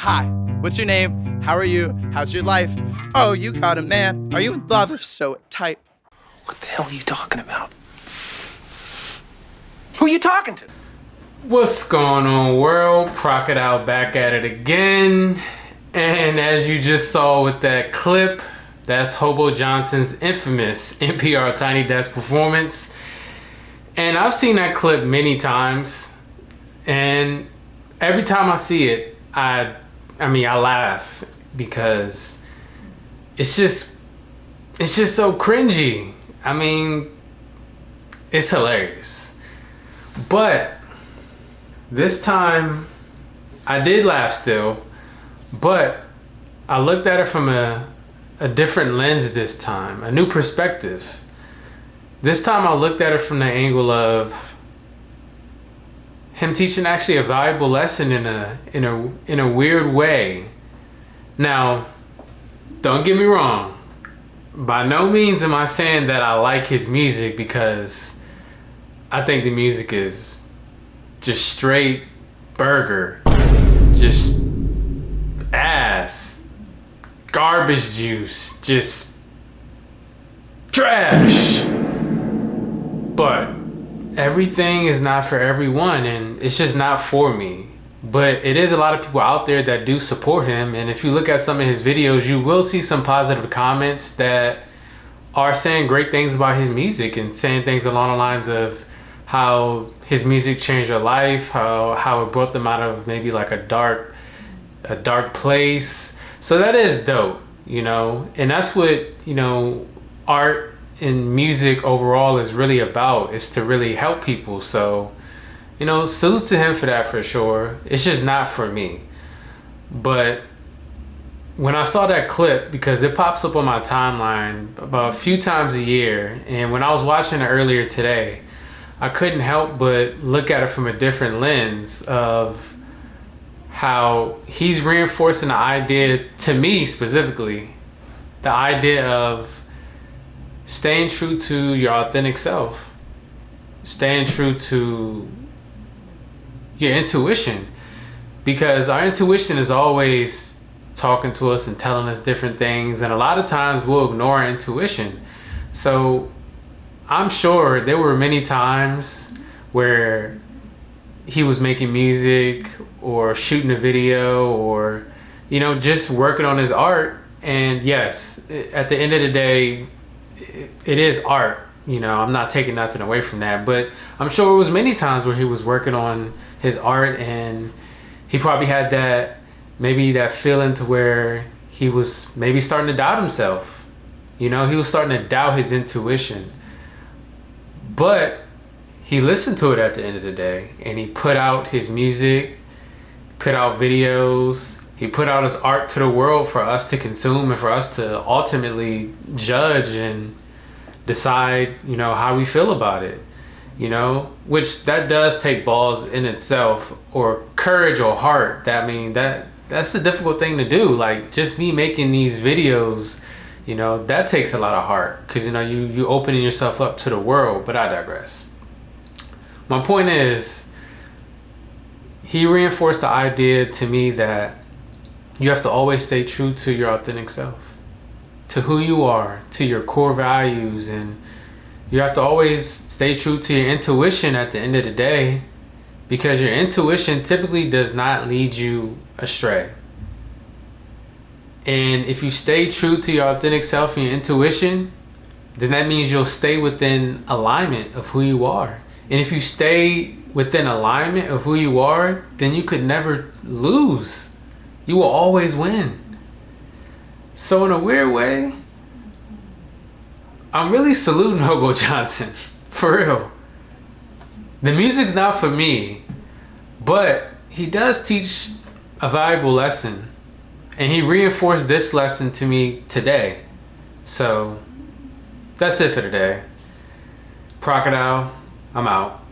Hi, what's your name? How are you? How's your life? Oh, you got a man. Are you in love? If so, type. What the hell are you talking about? Who are you talking to? What's going on, world? Crocodile back at it again. And as you just saw with that clip, that's Hobo Johnson's infamous NPR Tiny Desk performance. And I've seen that clip many times. And every time I see it, I laugh because it's just so cringy. I mean, it's hilarious. But this time I did laugh still, but I looked at it from a different lens this time, a new perspective. This time I looked at it from the angle of him teaching actually a valuable lesson in a weird way. Now, don't get me wrong. By no means am I saying that I like his music, because I think the music is just straight burger, just ass, garbage juice, just trash. But everything is not for everyone, and it's just not for me. But it is a lot of people out there that do support him, and if you look at some of his videos, you will see some positive comments that are saying great things about his music and saying things along the lines of how his music changed their life, how it brought them out of maybe like a dark place. So that is dope, you know, and that's what, you know, art and music overall is really about, is to really help people. So, you know, salute to him for that for sure. It's just not for me. But when I saw that clip, because it pops up on my timeline about a few times a year, and when I was watching it earlier today, I couldn't help but look at it from a different lens of how he's reinforcing the idea, to me specifically, the idea of staying true to your authentic self, staying true to your intuition, because our intuition is always talking to us and telling us different things, and a lot of times we'll ignore our intuition. So I'm sure there were many times where he was making music or shooting a video or, you know, just working on his art. And yes, at the end of the day, it is art. You know, I'm not taking nothing away from that, but I'm sure it was many times where he was working on his art and he probably had that feeling to where he was maybe starting to doubt himself. You know, he was starting to doubt his intuition. But he listened to it at the end of the day, and he put out his music, put out videos, he put out his art to the world for us to consume and for us to ultimately judge and decide, you know, how we feel about it, you know, which that does take balls in itself, or courage or heart. That's a difficult thing to do. Like, just me making these videos, you know, that takes a lot of heart, because, you know, you opening yourself up to the world. But I digress. My point is, he reinforced the idea to me that you have to always stay true to your authentic self, to who you are, to your core values, and you have to always stay true to your intuition at the end of the day, because your intuition typically does not lead you astray. And if you stay true to your authentic self and your intuition, then that means you'll stay within alignment of who you are. And if you stay within alignment of who you are, then you could never lose. You will always win. So in a weird way, I'm really saluting Hobo Johnson, for real. The music's not for me, but he does teach a valuable lesson. And he reinforced this lesson to me today. So that's it for today. Crocodile, I'm out.